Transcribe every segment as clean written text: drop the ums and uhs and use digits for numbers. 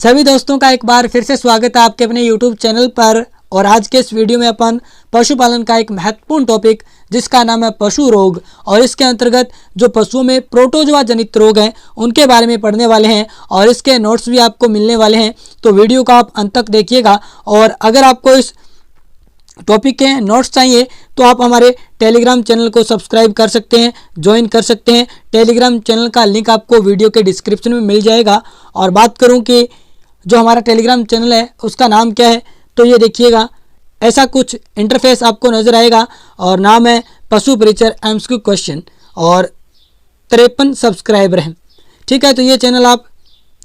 सभी दोस्तों का एक बार फिर से स्वागत है आपके अपने YouTube चैनल पर। और आज के इस वीडियो में अपन पशुपालन का एक महत्वपूर्ण टॉपिक जिसका नाम है पशु रोग और इसके अंतर्गत जो पशुओं में प्रोटोजोआ जनित रोग हैं उनके बारे में पढ़ने वाले हैं और इसके नोट्स भी आपको मिलने वाले हैं। तो वीडियो को आप अंत तक देखिएगा और अगर आपको इस टॉपिक के नोट्स चाहिए तो आप हमारे टेलीग्राम चैनल को सब्सक्राइब कर सकते हैं, ज्वाइन कर सकते हैं। टेलीग्राम चैनल का लिंक आपको वीडियो के डिस्क्रिप्शन में मिल जाएगा। और बात करूं कि जो हमारा टेलीग्राम चैनल है उसका नाम क्या है, तो ये देखिएगा ऐसा कुछ इंटरफेस आपको नज़र आएगा और नाम है पशु परिचर एमसीक्यू क्वेश्चन और 53 सब्सक्राइबर हैं। ठीक है, तो ये चैनल आप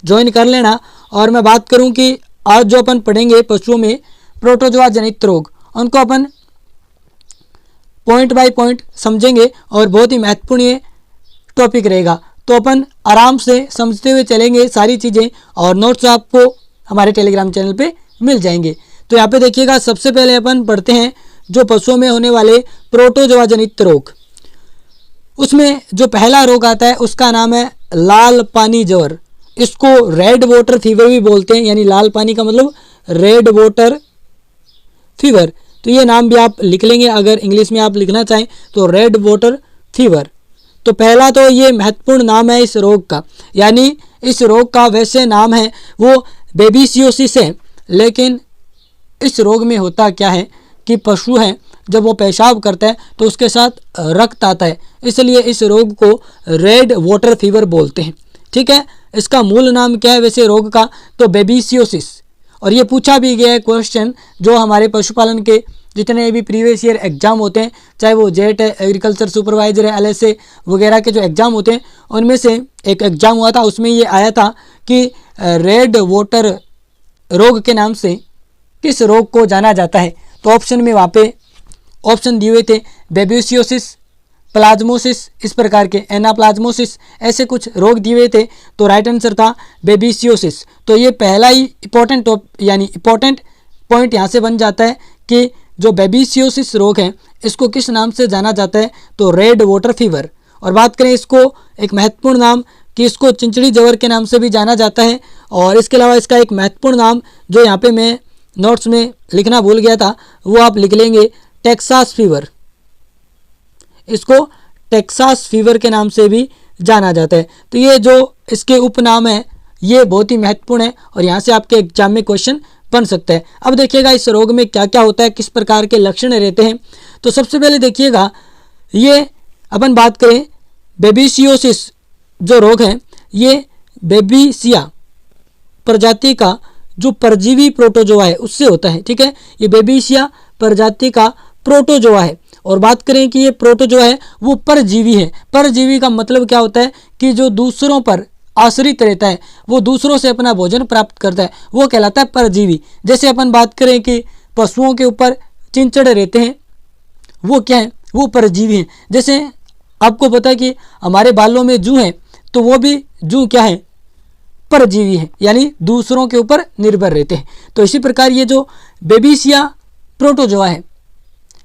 ज्वाइन कर लेना। और मैं बात करूं कि आज जो अपन पढ़ेंगे पशुओं में प्रोटोजोआ जनित रोग, उनको अपन पॉइंट बाय पॉइंट समझेंगे और बहुत ही महत्वपूर्ण ये टॉपिक रहेगा। तो अपन आराम से समझते हुए चलेंगे सारी चीज़ें और नोट्स आपको हमारे टेलीग्राम चैनल पे मिल जाएंगे। तो यहाँ पे देखिएगा, सबसे पहले अपन पढ़ते हैं जो पशुओं में होने वाले प्रोटोजोआ जनित रोग। उसमें जो पहला रोग आता है उसका नाम है लाल पानी ज्वर। इसको रेड वाटर फीवर भी बोलते हैं, यानी लाल पानी का मतलब रेड वाटर फीवर। तो ये नाम भी आप लिख लेंगे, अगर इंग्लिश में आप लिखना चाहें तो रेड वाटर फीवर। तो पहला तो ये महत्वपूर्ण नाम है इस रोग का, यानी इस रोग का वैसे नाम है वो बेबीसियोसिस है, लेकिन इस रोग में होता क्या है कि पशु है जब वो पेशाब करता है तो उसके साथ रक्त आता है, इसलिए इस रोग को रेड वाटर फीवर बोलते हैं। ठीक है, इसका मूल नाम क्या है वैसे रोग का, तो बेबीसियोसिस। और ये पूछा भी गया है क्वेश्चन, जो हमारे पशुपालन के जितने भी प्रीवियस ईयर एग्जाम होते हैं, चाहे वो जेट है, एग्रीकल्चर सुपरवाइजर है, एलएसए वगैरह के जो एग्ज़ाम होते हैं, उनमें से एक एग्ज़ाम हुआ था, उसमें ये आया था कि रेड वाटर रोग के नाम से किस रोग को जाना जाता है। तो ऑप्शन में वहाँ पे ऑप्शन दिए हुए थे बेबीसियोसिस, प्लाज्मोसिस, इस प्रकार के एनाप्लाज्मोसिस, ऐसे कुछ रोग दिए हुए थे। तो राइट आंसर था बेबीसियोसिस। तो ये पहला ही इम्पोर्टेंट पॉइंट यहाँ से बन जाता है कि जो बेबीसियोसिस रोग है इसको किस नाम से जाना जाता है, तो रेड वाटर फीवर। और बात करें इसको एक महत्वपूर्ण नाम कि इसको चिंचड़ी ज्वर के नाम से भी जाना जाता है। और इसके अलावा इसका एक महत्वपूर्ण नाम जो यहाँ पे मैं नोट्स में लिखना भूल गया था वो आप लिख लेंगे, टेक्सास फीवर। इसको टेक्सास फीवर के नाम से भी जाना जाता है। तो ये जो इसके उपनाम है ये बहुत ही महत्वपूर्ण है और यहाँ से आपके एग्जाम में क्वेश्चन बन सकता है। अब देखिएगा इस रोग में क्या क्या होता है, किस प्रकार के लक्षण रहते हैं। तो सबसे पहले देखिएगा, ये अपन बात करें बेबीसियोसिस जो रोग है, ये बेबीसिया प्रजाति का जो परजीवी प्रोटोजोआ है उससे होता है। ठीक है, ये बेबीसिया प्रजाति का प्रोटोजोआ है। और बात करें कि ये प्रोटोजोआ है वो परजीवी है। परजीवी का मतलब क्या होता है कि जो दूसरों पर आश्रित रहता है, वो दूसरों से अपना भोजन प्राप्त करता है, वो कहलाता है परजीवी। जैसे अपन बात करें कि पशुओं के ऊपर चिंचड़ रहते हैं, वो क्या है, वो परजीवी हैं। जैसे आपको पता है कि हमारे बालों में जूं है, तो वो भी जूं क्या है, परजीवी है, यानी दूसरों के ऊपर निर्भर रहते हैं। तो इसी प्रकार ये जो बेबीसिया प्रोटोजोआ है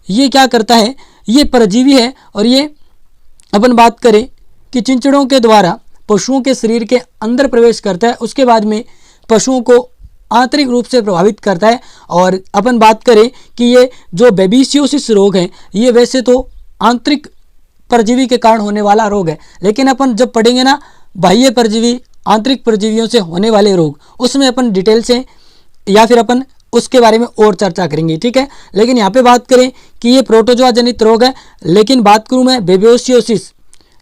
ये क्या करता है, ये परजीवी है। और ये अपन बात करें कि चिंचड़ों के द्वारा पशुओं के शरीर के अंदर प्रवेश करता है, उसके बाद में पशुओं को आंतरिक रूप से प्रभावित करता है। और अपन बात करें कि ये जो बेबीसियोसिस रोग है ये वैसे तो आंतरिक परजीवी के कारण होने वाला रोग है, लेकिन अपन जब पढ़ेंगे ना बाह्य परजीवी, आंतरिक परजीवियों से होने वाले रोग, उसमें अपन डिटेल से या फिर अपन उसके बारे में और चर्चा करेंगे। ठीक है, लेकिन यहाँ पे बात करें कि ये प्रोटोजोआ जनित रोग है। लेकिन बात करूँ मैं बेबीसियोसिस,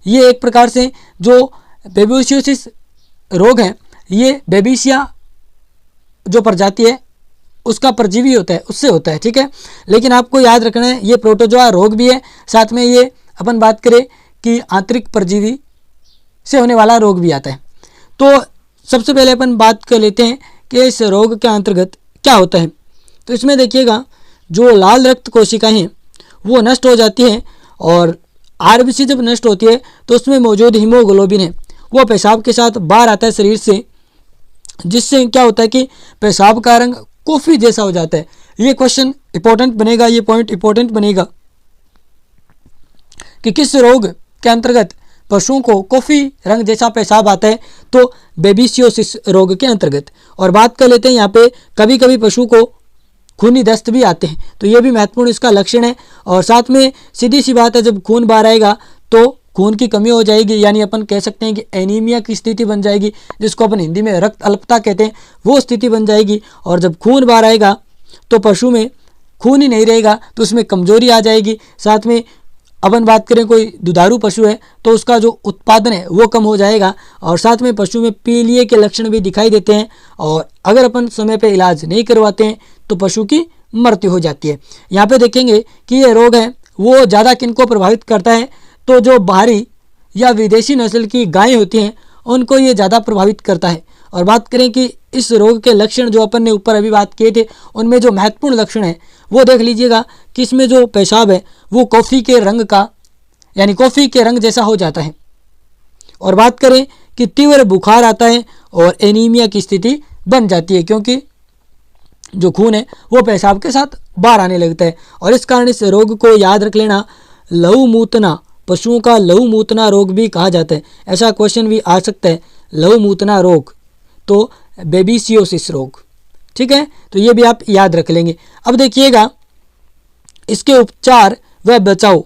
ये एक प्रकार से जो बेबीसियोसिस रोग है ये बेबीसिया जो प्रजाति है उसका परजीवी होता है, उससे होता है। ठीक है, लेकिन आपको याद रखना है ये प्रोटोजोआ रोग भी है, साथ में ये अपन बात करें कि आंतरिक परजीवी से होने वाला रोग भी आता है। तो सबसे पहले अपन बात कर लेते हैं कि इस रोग के अंतर्गत क्या होता है। तो इसमें देखिएगा जो लाल रक्त कोशिकाएं हैं वो नष्ट हो जाती हैं और आरबीसी जब नष्ट होती है तो उसमें मौजूद हीमोग्लोबिन है वो पेशाब के साथ बाहर आता है शरीर से, जिससे क्या होता है कि पेशाब का रंग कॉफ़ी जैसा हो जाता है। ये क्वेश्चन इंपॉर्टेंट बनेगा, ये पॉइंट इंपॉर्टेंट बनेगा कि किस रोग के अंतर्गत पशुओं को कॉफ़ी रंग जैसा पेशाब आता है तो बेबिसियोसिस रोग के अंतर्गत। और बात कर लेते हैं यहाँ पे कभी कभी पशु को खूनी दस्त भी आते हैं, तो ये भी महत्वपूर्ण इसका लक्षण है। और साथ में सीधी सी बात है, जब खून बाहर आएगा तो खून की कमी हो जाएगी, यानी अपन कह सकते हैं कि एनीमिया की स्थिति बन जाएगी, जिसको अपन हिंदी में रक्त अल्पता कहते हैं, वो स्थिति बन जाएगी। और जब खून बाहर आएगा तो पशु में खून ही नहीं रहेगा तो उसमें कमजोरी आ जाएगी। साथ में अपन बात करें कोई दुधारू पशु है तो उसका जो उत्पादन है वो कम हो जाएगा। और साथ में पशु में पीलिया के लक्षण भी दिखाई देते हैं, और अगर अपन समय पे इलाज नहीं करवाते हैं तो पशु की मृत्यु हो जाती है। यहाँ पे देखेंगे कि ये रोग है वो ज़्यादा किनको प्रभावित करता है, तो जो बाहरी या विदेशी नस्ल की गायें होती हैं उनको ये ज़्यादा प्रभावित करता है। और बात करें कि इस रोग के लक्षण जो अपन ने ऊपर अभी बात किए थे, उनमें जो महत्वपूर्ण लक्षण है वो देख लीजिएगा कि इसमें जो पेशाब है वो कॉफ़ी के रंग का, यानी कॉफ़ी के रंग जैसा हो जाता है। और बात करें कि तीव्र बुखार आता है और एनीमिया की स्थिति बन जाती है, क्योंकि जो खून है वो पेशाब के साथ बाहर आने लगता है। और इस कारण इस रोग को याद रख लेना, लहू मूतना, पशुओं का लहू मूतना रोग भी कहा जाता है। ऐसा क्वेश्चन भी आ सकता है, लहू मूतना रोग तो बेबिसियोसिस रोग, ठीक है, तो ये भी आप याद रख लेंगे। अब देखिएगा इसके उपचार व बचाव,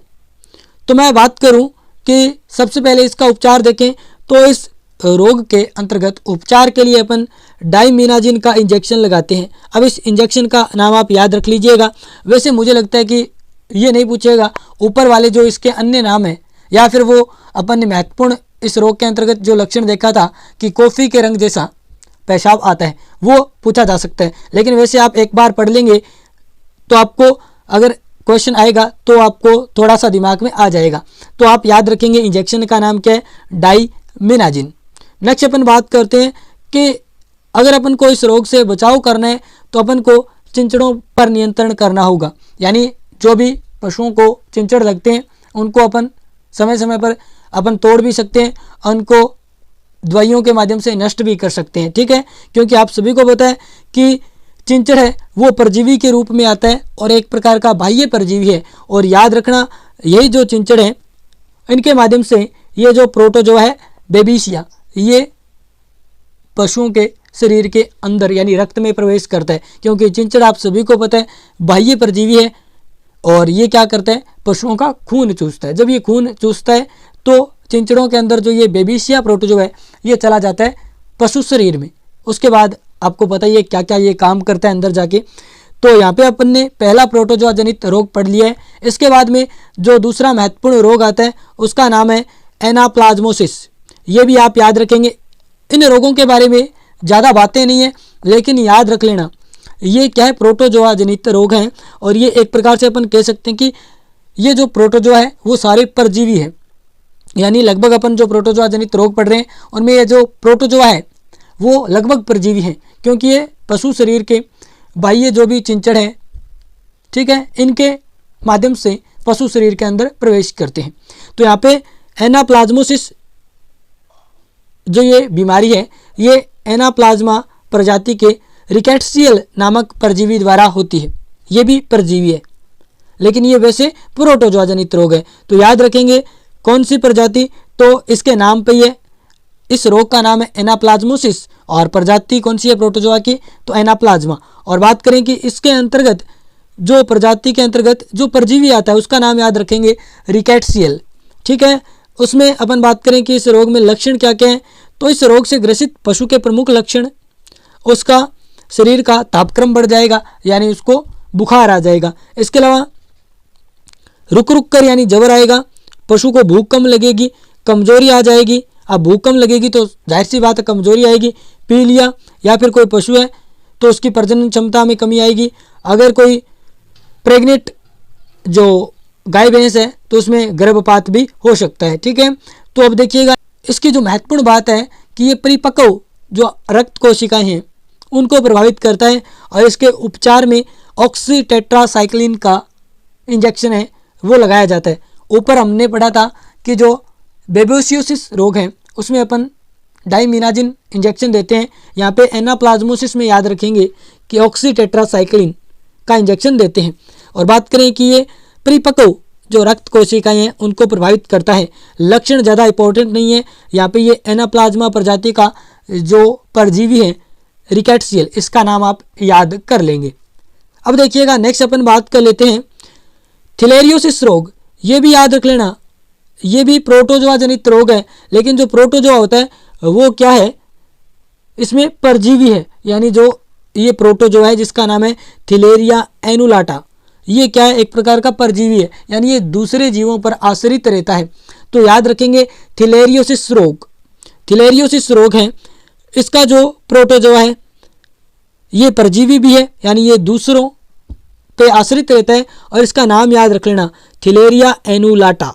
तो मैं बात करूं कि सबसे पहले इसका उपचार देखें तो इस रोग के अंतर्गत उपचार के लिए अपन डाइमिनाजिन का इंजेक्शन लगाते हैं। अब इस इंजेक्शन का नाम आप याद रख लीजिएगा। वैसे मुझे लगता है कि ये नहीं पूछेगा ऊपर वाले जो इसके अन्य नाम है, या फिर वो अपन ने महत्वपूर्ण इस रोग के अंतर्गत जो लक्षण देखा था कि कॉफ़ी के रंग जैसा पेशाब आता है, वो पूछा जा सकता है। लेकिन वैसे आप एक बार पढ़ लेंगे तो आपको अगर क्वेश्चन आएगा तो आपको थोड़ा सा दिमाग में आ जाएगा। तो आप याद रखेंगे इंजेक्शन का नाम क्या है, डाइमिनाजिन। नेक्स्ट अपन बात करते हैं कि अगर अपन को इस रोग से बचाव करना है तो अपन को चिंचड़ों पर नियंत्रण करना होगा, यानी जो भी पशुओं को चिंचड़ लगते हैं उनको अपन समय समय पर अपन तोड़ भी सकते हैं, उनको दवाइयों के माध्यम से नष्ट भी कर सकते हैं, ठीक है। क्योंकि आप सभी को पता है कि चिंचड़ है वो परजीवी के रूप में आता है और एक प्रकार का बाह्य परजीवी है। और याद रखना यही जो चिंचड़ है इनके माध्यम से ये जो प्रोटोजोआ है बेबिसिया, ये पशुओं के शरीर के अंदर यानी रक्त में प्रवेश करता है। क्योंकि चिंचड़ आप सभी को पता है बाह्य परजीवी है और ये क्या करता है, पशुओं का खून चूसता है। जब ये खून चूसता है तो चिंचड़ों के अंदर जो ये बेबिसिया प्रोटोजोआ है ये चला जाता है पशु शरीर में। उसके बाद आपको पता ही है क्या क्या ये काम करता है अंदर जाके। तो यहाँ पे अपन ने पहला प्रोटोजोआ जनित रोग पढ़ लिया है। इसके बाद में जो दूसरा महत्वपूर्ण रोग आता है उसका नाम है एनाप्लाज्मोसिस। ये भी आप याद रखेंगे। इन रोगों के बारे में ज़्यादा बातें नहीं है, लेकिन याद रख लेना ये क्या है, प्रोटोजोआ जनित रोग हैं। और ये एक प्रकार से अपन कह सकते हैं कि ये जो प्रोटोजोआ है वो सारे परजीवी है, यानी लगभग अपन जो प्रोटोजोआ जनित रोग पढ़ रहे हैं उनमें ये जो प्रोटोजोआ है वो लगभग परजीवी हैं, क्योंकि ये पशु शरीर के बाह्य जो भी चिंचड़ है, ठीक है, इनके माध्यम से पशु शरीर के अंदर प्रवेश करते हैं। तो यहाँ पे एनाप्लाज्मोसिस जो ये बीमारी है ये एनाप्लाज्मा प्रजाति के रिकेट्सियल नामक परजीवी द्वारा होती है। ये भी परजीवी है, लेकिन ये वैसे प्रोटोजोआ जनित रोग है। तो याद रखेंगे कौन सी प्रजाति, तो इसके नाम पे ये इस रोग का नाम है एनाप्लाज्मोसिस और प्रजाति कौन सी है प्रोटोजोआ की, तो एनाप्लाज्मा। और बात करें कि इसके अंतर्गत जो प्रजाति के अंतर्गत जो परजीवी आता है उसका नाम याद रखेंगे रिकेट्सियल, ठीक है। उसमें अपन बात करें कि इस रोग में लक्षण क्या क्या हैं, तो इस रोग से ग्रसित पशु के प्रमुख लक्षण, उसका शरीर का तापक्रम बढ़ जाएगा यानी उसको बुखार आ जाएगा। इसके अलावा रुक रुक कर यानी जबर आएगा, पशु को भूख कम लगेगी, कमजोरी आ जाएगी। अब भूख कम लगेगी तो जाहिर सी बात है कमजोरी आएगी। पीलिया या फिर कोई पशु है तो उसकी प्रजनन क्षमता में कमी आएगी। अगर कोई प्रेग्नेंट जो गाय भैंस है तो उसमें गर्भपात भी हो सकता है, ठीक है। तो अब देखिएगा इसकी जो महत्वपूर्ण बात है कि ये परिपक्व जो रक्त कोशिकाएं हैं उनको प्रभावित करता है और इसके उपचार में ऑक्सीटेट्रासाइक्लिन का इंजेक्शन है वो लगाया जाता है। ऊपर हमने पढ़ा था कि जो बेबिसियोसिस रोग है उसमें अपन डाइमिनाजिन इंजेक्शन देते हैं। यहाँ पे एनाप्लाज्मोसिस में याद रखेंगे कि ऑक्सीटेट्रासाइक्लिन का इंजेक्शन देते हैं। और बात करें कि ये परिपक्व जो रक्त कोशिकाएं हैं उनको प्रभावित करता है। लक्षण ज़्यादा इंपॉर्टेंट नहीं है। यहाँ पे ये एनाप्लाज्मा प्रजाति का जो परजीवी है रिकेट्सियल, इसका नाम आप याद कर लेंगे। अब देखिएगा नेक्स्ट अपन बात कर लेते हैं थिलेरियोसिस रोग। ये भी याद रख लेना, ये भी प्रोटोजोआ जनित रोग है, लेकिन जो प्रोटोजोआ होता है वो क्या है, इसमें परजीवी है। यानी जो ये प्रोटोजोआ है जिसका नाम है थिलेरिया एनुलाटा, ये क्या है, एक प्रकार का परजीवी है, यानी ये दूसरे जीवों पर आश्रित रहता है। तो याद रखेंगे थिलेरियोसिस रोग, थिलेरियोसिस रोग है, इसका जो प्रोटोजोआ है ये परजीवी भी है, यानी ये दूसरों पे आश्रित रहता है। और इसका नाम याद रख लेना थिलेरिया एनुलाटा।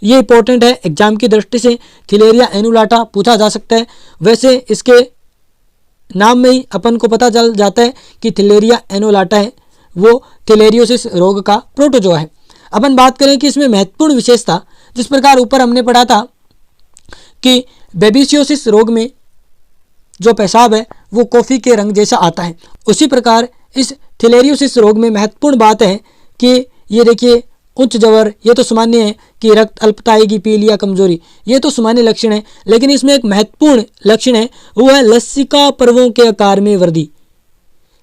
ये इंपॉर्टेंट है, एग्जाम की दृष्टि से थिलेरिया एनुलाटा पूछा जा सकता है। वैसे इसके नाम में ही अपन को पता चल जाता है कि थिलेरिया एनुलाटा है, वो थिलेरियोसिस रोग का प्रोटोजोआ है। अपन बात करें कि इसमें महत्वपूर्ण विशेषता, जिस प्रकार ऊपर हमने पढ़ा था कि बेबिसियोसिस रोग में जो पेशाब है वो कॉफ़ी के रंग जैसा आता है, उसी प्रकार इस थिलेरियोसिस रोग में महत्वपूर्ण बात है कि ये देखिए उच्च जवर, ये तो सामान्य है कि रक्त अल्पता आएगी, पीली या कमजोरी, ये तो सामान्य लक्षण है। लेकिन इसमें एक महत्वपूर्ण लक्षण है, वो है लसिका पर्वों के आकार में वृद्धि।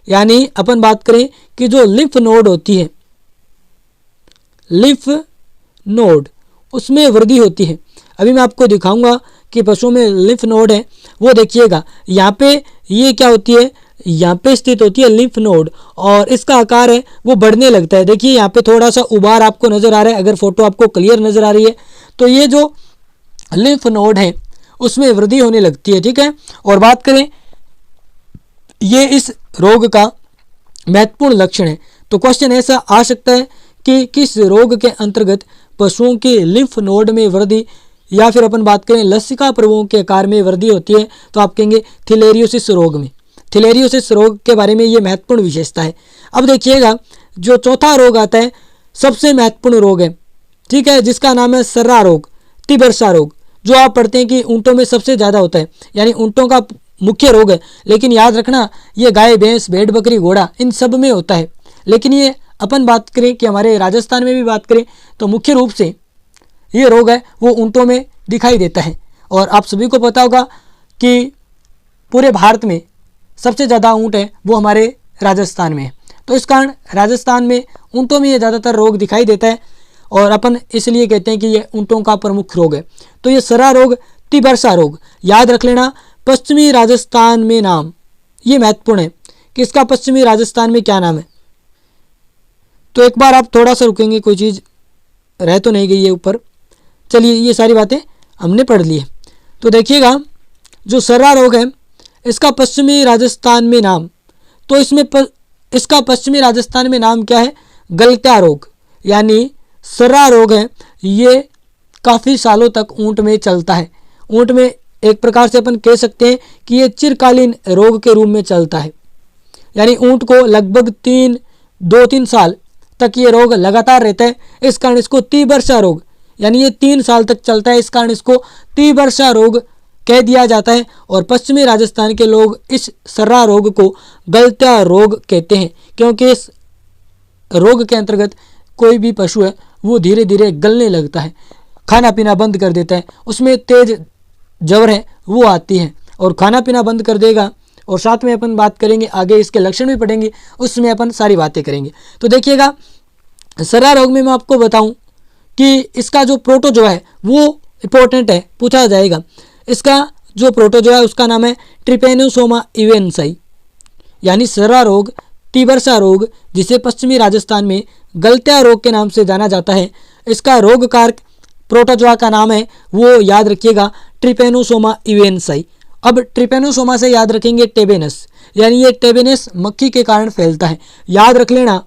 यानी अपन बात करें कि जो लिम्फ नोड होती है, लिम्फ नोड, उसमें वृद्धि होती है। अभी मैं आपको दिखाऊंगा कि पशुओं में लिम्फ नोड है, वो देखिएगा यहाँ पे ये क्या होती है, यहाँ पे स्थित होती है लिम्फ नोड, और इसका आकार है वो बढ़ने लगता है। देखिए यहाँ पे थोड़ा सा उबार आपको नजर आ रहा है, अगर फोटो आपको क्लियर नजर आ रही है तो ये जो लिम्फ नोड है उसमें वृद्धि होने लगती है, ठीक है। और बात करें ये इस रोग का महत्वपूर्ण लक्षण है, तो क्वेश्चन ऐसा आ सकता है कि किस रोग के अंतर्गत पशुओं के लिम्फ नोड में वृद्धि, या फिर अपन बात करें लसिका पर्वों के आकार में वृद्धि होती है, तो आप कहेंगे थिलेरियोसिस रोग में। थिलेरियोसिस रोग के बारे में ये महत्वपूर्ण विशेषता है। अब देखिएगा जो चौथा रोग आता है, सबसे महत्वपूर्ण रोग है, ठीक है, जिसका नाम है सर्रा रोग, तिबर्सा रोग, जो आप पढ़ते हैं कि ऊँटों में सबसे ज़्यादा होता है, यानी ऊँटों का मुख्य रोग है। लेकिन याद रखना ये गाय, भैंस, भेड़, बकरी, घोड़ा, इन सब में होता है। लेकिन ये अपन बात करें कि हमारे राजस्थान में भी बात करें तो मुख्य रूप से ये रोग है वो ऊँटों में दिखाई देता है। और आप सभी को पता होगा कि पूरे भारत में सबसे ज़्यादा ऊँट है वो हमारे राजस्थान में है, तो इस कारण राजस्थान में ऊँटों में ये ज़्यादातर रोग दिखाई देता है, और अपन इसलिए कहते हैं कि ये ऊँटों का प्रमुख रोग है। तो ये सर्रा रोग, तिबर्सा रोग, याद रख लेना पश्चिमी राजस्थान में नाम, ये महत्वपूर्ण है कि इसका पश्चिमी राजस्थान में क्या नाम है। तो एक बार आप थोड़ा सा रुकेंगे, कोई चीज़ रह तो नहीं गई है ऊपर। चलिए ये सारी बातें हमने पढ़ ली है। तो देखिएगा जो सर्रा रोग है इसका पश्चिमी राजस्थान में नाम, तो इसमें इसका पश्चिमी राजस्थान में नाम क्या है, गलत्या रोग। यानी सर्रा रोग है ये काफ़ी सालों तक ऊँट में चलता है। ऊँट में एक प्रकार से अपन कह सकते हैं कि ये चिरकालीन रोग के रूप में चलता है, यानी ऊँट को लगभग 2-3 साल तक ये रोग लगातार रहता है। इस कारण इसको तिबर्सा रोग, यानी ये 3 साल तक चलता है, इस कारण इसको तिबर्सा रोग कह दिया जाता है। और पश्चिमी राजस्थान के लोग इस सर्रा रोग को गलत्या रोग कहते हैं, क्योंकि इस रोग के अंतर्गत कोई भी पशु है वो धीरे धीरे गलने लगता है, खाना पीना बंद कर देता है, उसमें तेज जवर है वो आती है और खाना पीना बंद कर देगा। और साथ में अपन बात करेंगे आगे, इसके लक्षण भी पढ़ेंगे, उसमें अपन सारी बातें करेंगे। तो देखिएगा सर्रा रोग में मैं आपको बताऊं कि इसका जो प्रोटोजोआ है वो इंपॉर्टेंट है, पूछा जाएगा। इसका जो प्रोटोजोआ है उसका नाम है ट्रिपेनोसोमा इवेंसाई, यानी सर्रा रोग, तिबर्सा रोग, जिसे पश्चिमी राजस्थान में गलत्या रोग के नाम से जाना जाता है। इसका रोग कारक प्रोटोजोआ का नाम है वो याद रखिएगा ट्रिपेनोसोमा इवेंसाई। अब ट्रिपेनोसोमा से याद रखेंगे टेबेनस, यानी ये टेबेनस मक्खी के कारण फैलता है। याद रख लेना,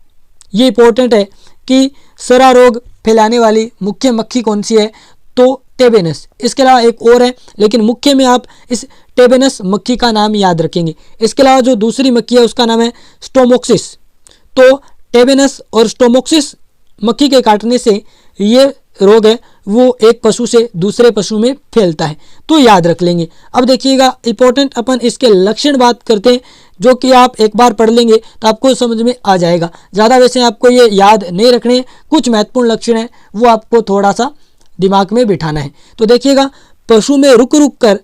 ये इंपॉर्टेंट है कि सर्रा रोग फैलाने वाली मुख्य मक्खी कौन सी है, तो टेबेनस। इसके अलावा एक और है, लेकिन मुख्य में आप इस टेबेनस मक्खी का नाम याद रखेंगे। इसके अलावा जो दूसरी मक्खी है उसका नाम है स्टोमोक्सिस। तो टेबेनस और स्टोमोक्सिस मक्खी के काटने से ये रोग है वो एक पशु से दूसरे पशु में फैलता है, तो याद रख लेंगे। अब देखिएगा इंपॉर्टेंट अपन इसके लक्षण बात करते हैं। जो कि आप एक बार पढ़ लेंगे तो आपको समझ में आ जाएगा। ज़्यादा वैसे आपको ये याद नहीं रखने, कुछ महत्वपूर्ण लक्षण हैं वो आपको थोड़ा सा दिमाग में बिठाना है। तो देखिएगा, पशु में रुक रुक कर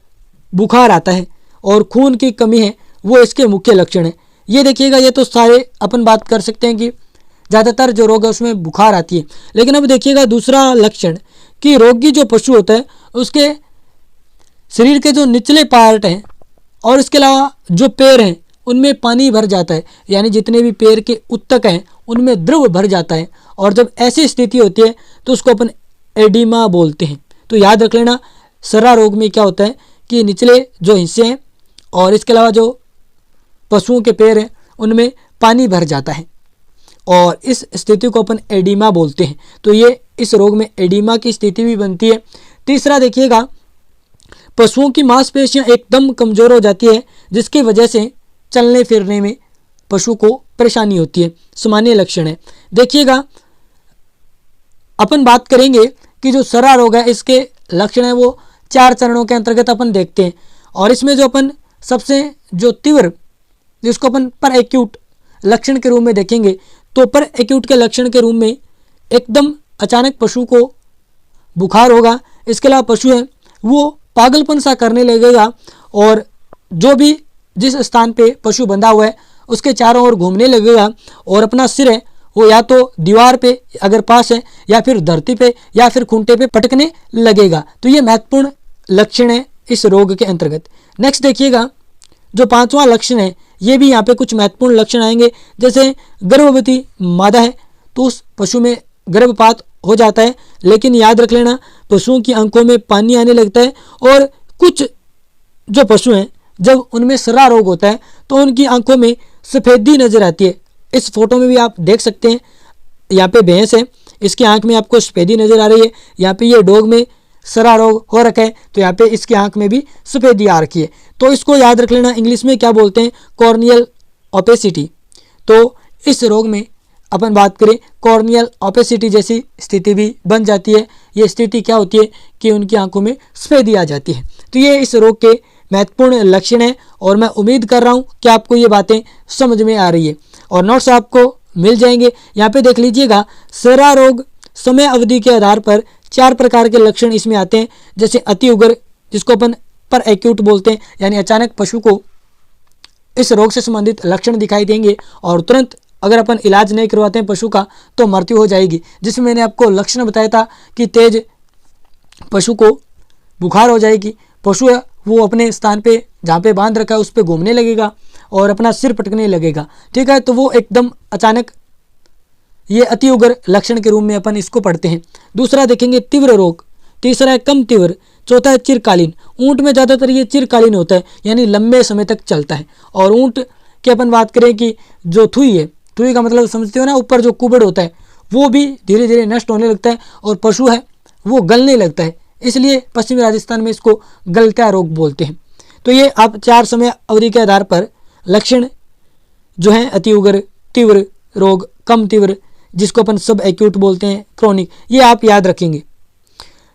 बुखार आता है और खून की कमी है, वो इसके मुख्य लक्षण है। ये देखिएगा, ये तो सारे अपन बात कर सकते हैं कि ज़्यादातर जो रोग है उसमें बुखार आती है। लेकिन अब देखिएगा दूसरा लक्षण कि रोगी जो पशु होता है उसके शरीर के जो निचले पार्ट हैं और इसके अलावा जो पैर हैं उनमें पानी भर जाता है, यानी जितने भी पैर के उत्तक हैं उनमें द्रव भर जाता है। और जब ऐसी स्थिति होती है तो उसको अपन एडिमा बोलते हैं। तो याद रख लेना, सर्रा रोग में क्या होता है कि निचले जो हिस्से हैं और इसके अलावा जो पशुओं के पैर हैं उनमें पानी भर जाता है और इस स्थिति को अपन एडिमा बोलते हैं। तो ये इस रोग में एडिमा की स्थिति भी बनती है। तीसरा देखिएगा, पशुओं की मांसपेशियां एकदम कमज़ोर हो जाती है, जिसकी वजह से चलने फिरने में पशु को परेशानी होती है। सामान्य लक्षण है। देखिएगा, अपन बात करेंगे कि जो सर्रा रोग है इसके लक्षण है वो 4 चरणों के अंतर्गत अपन देखते हैं। और इसमें जो अपन सबसे जो तीव्र, जिसको अपन पर एक्यूट लक्षण के रूप में देखेंगे, तो पर एक्यूट के लक्षण के रूप में एकदम अचानक पशु को बुखार होगा। इसके अलावा पशु है वो पागलपन सा करने लगेगा और जो भी जिस स्थान पे पशु बंधा हुआ है उसके चारों ओर घूमने लगेगा और अपना सिर है वो या तो दीवार पे अगर पास है या फिर धरती पे या फिर खूंटे पे पटकने लगेगा। तो ये महत्वपूर्ण लक्षण है इस रोग के अंतर्गत। नेक्स्ट देखिएगा, जो 5वां लक्षण है ये भी यहाँ पे कुछ महत्वपूर्ण लक्षण आएंगे। जैसे गर्भवती मादा है तो उस पशु में गर्भपात हो जाता है, लेकिन याद रख लेना पशुओं की आंखों में पानी आने लगता है। और कुछ जो पशु हैं जब उनमें सर्रा रोग होता है तो उनकी आंखों में सफ़ेदी नज़र आती है। इस फोटो में भी आप देख सकते हैं, यहाँ पे भैंस है, इसकी आंख में आपको सफ़ेदी नज़र आ रही है। यहाँ पे ये डॉग में सर्रा रोग हो रखा है तो यहाँ पे इसकी आंख में भी सफ़ेदी आ रखी है। तो इसको याद रख लेना, इंग्लिश में क्या बोलते हैं, कॉर्नियल ओपेसिटी। तो इस रोग में अपन बात करें कॉर्नियल ओपेसिटी जैसी स्थिति भी बन जाती है। ये स्थिति क्या होती है कि उनकी आंखों में सफ़ेदी आ जाती है। तो ये इस रोग के महत्वपूर्ण लक्षण है और मैं उम्मीद कर रहा हूँ कि आपको ये बातें समझ में आ रही है और नोट्स आपको मिल जाएंगे। यहाँ पे देख लीजिएगा, सर्रा रोग समय अवधि के आधार पर 4 प्रकार के लक्षण इसमें आते हैं। जैसे अति उग्र, जिसको अपन पर एक्यूट बोलते हैं, यानी अचानक पशु को इस रोग से संबंधित लक्षण दिखाई देंगे और तुरंत अगर अपन इलाज नहीं करवाते हैं पशु का तो मृत्यु हो जाएगी। जिसमें मैंने आपको लक्षण बताया था कि तेज पशु को बुखार हो जाएगी, पशु है वो अपने स्थान पे जहाँ पे बांध रखा है उस पर घूमने लगेगा और अपना सिर पटकने लगेगा। ठीक है, तो वो एकदम अचानक ये अति उग्र लक्षण के रूप में अपन इसको पढ़ते हैं। दूसरा देखेंगे तीव्र रोग, तीसरा है कम तीव्र, चौथा है चिरकालीन। ऊँट में ज़्यादातर ये चिरकालीन होता है, यानी लंबे समय तक चलता है। और ऊँट की अपन बात करें कि जो थुई है, थुई का मतलब समझते हो ना, ऊपर जो कुबड़ होता है वो भी धीरे धीरे नष्ट होने लगता है और पशु है वो गलने लगता है, इसलिए पश्चिमी राजस्थान में इसको गलत्या रोग बोलते हैं। तो ये आप 4 समय अवधि के आधार पर लक्षण जो हैं अति उग्र, तीव्र रोग, कम तीव्र, जिसको अपन सब एक्यूट बोलते हैं, क्रोनिक, ये आप याद रखेंगे।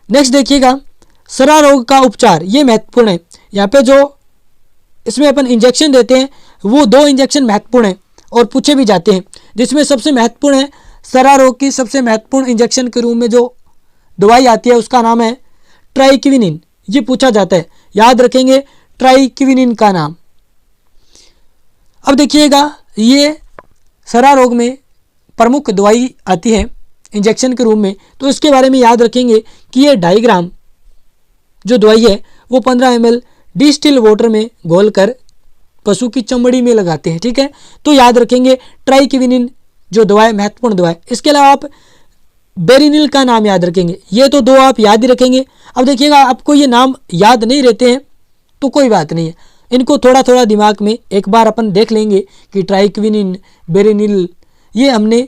नेक्स्ट देखिएगा, सर्रा रोग का उपचार, ये महत्वपूर्ण है। यहाँ पे जो इसमें अपन इंजेक्शन देते हैं वो 2 इंजेक्शन महत्वपूर्ण हैं और पूछे भी जाते हैं। जिसमें सबसे महत्वपूर्ण है सर्रा रोग की सबसे महत्वपूर्ण इंजेक्शन के रूप में जो दवाई आती है उसका नाम है ट्राइक्विनिन। ये पूछा जाता है, याद रखेंगे ट्राइक्विनिन का नाम। अब देखिएगा, ये सर्रा रोग में प्रमुख दवाई आती है इंजेक्शन के रूप में, तो इसके बारे में याद रखेंगे कि ये 2.5 ग्राम जो दवाई है वो 15 ml डिस्टिल वाटर में घोलकर पशु की चमड़ी में लगाते हैं। ठीक है, तो याद रखेंगे ट्राइक्विनिन जो दवा है महत्वपूर्ण दवा है। इसके अलावा आप बेरिनिल का नाम याद रखेंगे। ये तो 2 आप याद ही रखेंगे। अब देखिएगा, आपको ये नाम याद नहीं रहते हैं तो कोई बात नहीं है, इनको थोड़ा थोड़ा दिमाग में एक बार अपन देख लेंगे कि ट्राइक्विनिन, बेरिनिल, ये हमने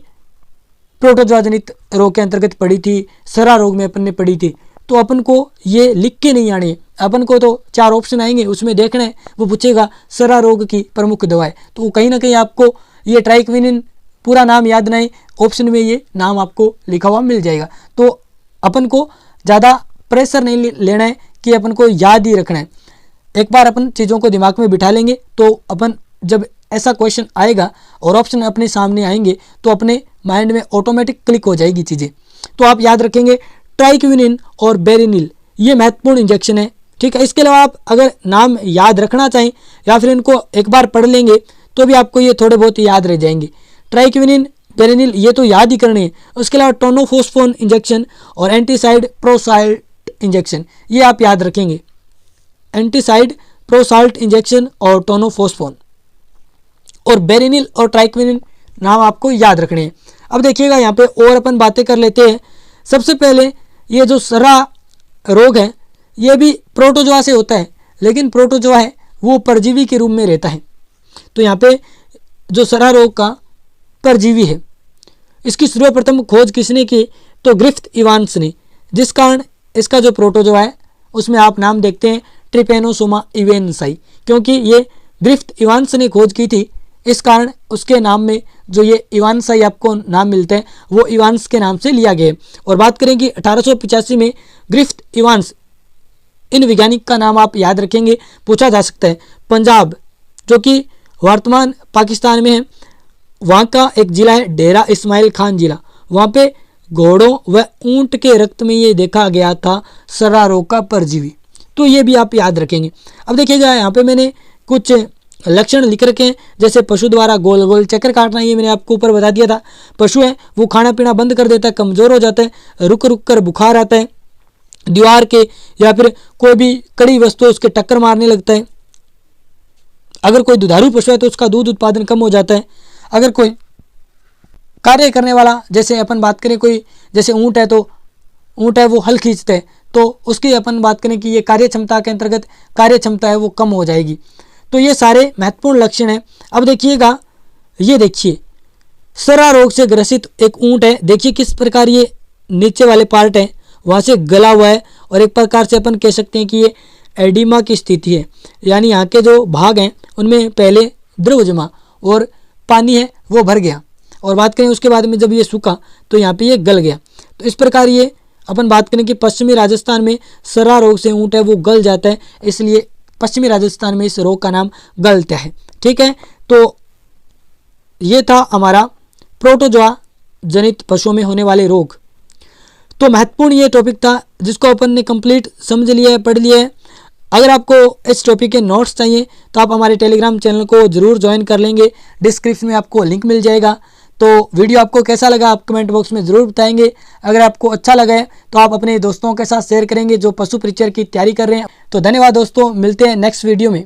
प्रोटोजोआ जनित रोग के अंतर्गत पढ़ी थी, सर्रा रोग में अपन ने पढ़ी थी। तो अपन को ये लिख के नहीं आने, अपन को तो 4 ऑप्शन आएंगे उसमें देखना है, वो पूछेगा सर्रा रोग की प्रमुख दवाएं, तो कहीं ना कहीं आपको ये ट्राइक्विनिन पूरा नाम याद नहीं, ऑप्शन में ये नाम आपको लिखा हुआ मिल जाएगा। तो अपन को ज़्यादा प्रेशर नहीं लेना है कि अपन को याद ही रखना है। एक बार अपन चीज़ों को दिमाग में बिठा लेंगे तो अपन जब ऐसा क्वेश्चन आएगा और ऑप्शन अपने सामने आएंगे तो अपने माइंड में ऑटोमेटिक क्लिक हो जाएगी चीज़ें। तो आप याद रखेंगे ट्राइक्विनिन और बेरिनिल, ये महत्वपूर्ण इंजेक्शन है, ठीक है। इसके अलावा आप अगर नाम याद रखना चाहें या फिर इनको एक बार पढ़ लेंगे तो भी आपको ये थोड़े बहुत याद रह जाएंगे। ट्राइक्विनिन, बेरिनिल ये तो याद ही करने हैं। उसके अलावा टोनोफॉस्फोन इंजेक्शन और एंटीसाइड प्रोसाल्ट इंजेक्शन, ये आप याद रखेंगे। एंटीसाइड प्रोसाल्ट इंजेक्शन और टोनोफॉस्फोन और बेरिनिल और ट्राइक्विनिन नाम आपको याद रखने हैं। अब देखिएगा यहाँ पे और अपन बातें कर लेते हैं। सबसे पहले ये जो सर्रा रोग है ये भी प्रोटोजोआ से होता है, लेकिन प्रोटोजोआ है वो परजीवी के रूप में रहता है। तो यहाँ पे जो सर्रा रोग का परजीवी है, इसकी सर्वप्रथम खोज किसने की? तो ग्रिफ्थ इवांस ने, जिस कारण इसका जो प्रोटोजोआ है उसमें आप नाम देखते हैं ट्रिपेनोसोमा इवेंसाई, क्योंकि ये ग्रिफ्थ इवांस ने खोज की थी, इस कारण उसके नाम में जो ये इवांसाई आपको नाम मिलते हैं वो इवांस के नाम से लिया गया है। और बात करें कि 1885 में ग्रिफ्थ इवांस, इन वैज्ञानिक का नाम आप याद रखेंगे, पूछा जा सकता है। पंजाब जो कि वर्तमान पाकिस्तान में है, वहाँ का एक जिला है डेरा इस्माइल खान जिला, वहाँ पे घोड़ों व ऊंट के रक्त में ये देखा गया था सर्रा रोग का परजीवी। तो ये भी आप याद रखेंगे। अब देखिएगा यहाँ पे मैंने कुछ लक्षण लिख रखे हैं, जैसे पशु द्वारा गोल गोल चक्कर काटना, ये मैंने आपको ऊपर बता दिया था। पशु है वो खाना पीना बंद कर देता है, कमज़ोर हो जाता है, रुक रुक कर बुखार आता है, दीवार के या फिर कोई भी कड़ी वस्तु उसके टक्कर मारने लगता है। अगर कोई दुधारू पशु है तो उसका दूध उत्पादन कम हो जाता है। अगर कोई कार्य करने वाला, जैसे अपन बात करें कोई जैसे ऊँट है, तो ऊँट है वो हल खींचते हैं, तो उसकी अपन बात करें कि ये कार्य क्षमता के अंतर्गत कार्य क्षमता है वो कम हो जाएगी। तो ये सारे महत्वपूर्ण लक्षण हैं। अब देखिएगा, ये देखिए सर्रा रोग से ग्रसित एक ऊँट है, देखिए किस प्रकार ये नीचे वाले पार्ट है वहाँ से गला हुआ है, और एक प्रकार से अपन कह सकते हैं कि ये एडिमा की स्थिति है, यानी यहाँ के जो भाग हैं उनमें पहले द्रव जमा और पानी है वो भर गया, और बात करें उसके बाद में जब ये सूखा तो यहाँ पे ये गल गया। तो इस प्रकार ये अपन बात करें कि पश्चिमी राजस्थान में सर्रा रोग से ऊँट है वो गल जाता है, इसलिए पश्चिमी राजस्थान में इस रोग का नाम गलता है, ठीक है। तो ये था हमारा प्रोटोजोआ जनित पशुओं में होने वाले रोग। तो महत्वपूर्ण ये टॉपिक था जिसको अपन ने कंप्लीट समझ लिया है, पढ़ लिया है। अगर आपको इस टॉपिक के नोट्स चाहिए तो आप हमारे टेलीग्राम चैनल को ज़रूर ज्वाइन कर लेंगे, डिस्क्रिप्शन में आपको लिंक मिल जाएगा। तो वीडियो आपको कैसा लगा आप कमेंट बॉक्स में ज़रूर बताएंगे। अगर आपको अच्छा लगा है तो आप अपने दोस्तों के साथ शेयर करेंगे जो पशु परीक्षण की तैयारी कर रहे हैं। तो धन्यवाद दोस्तों, मिलते हैं नेक्स्ट वीडियो में।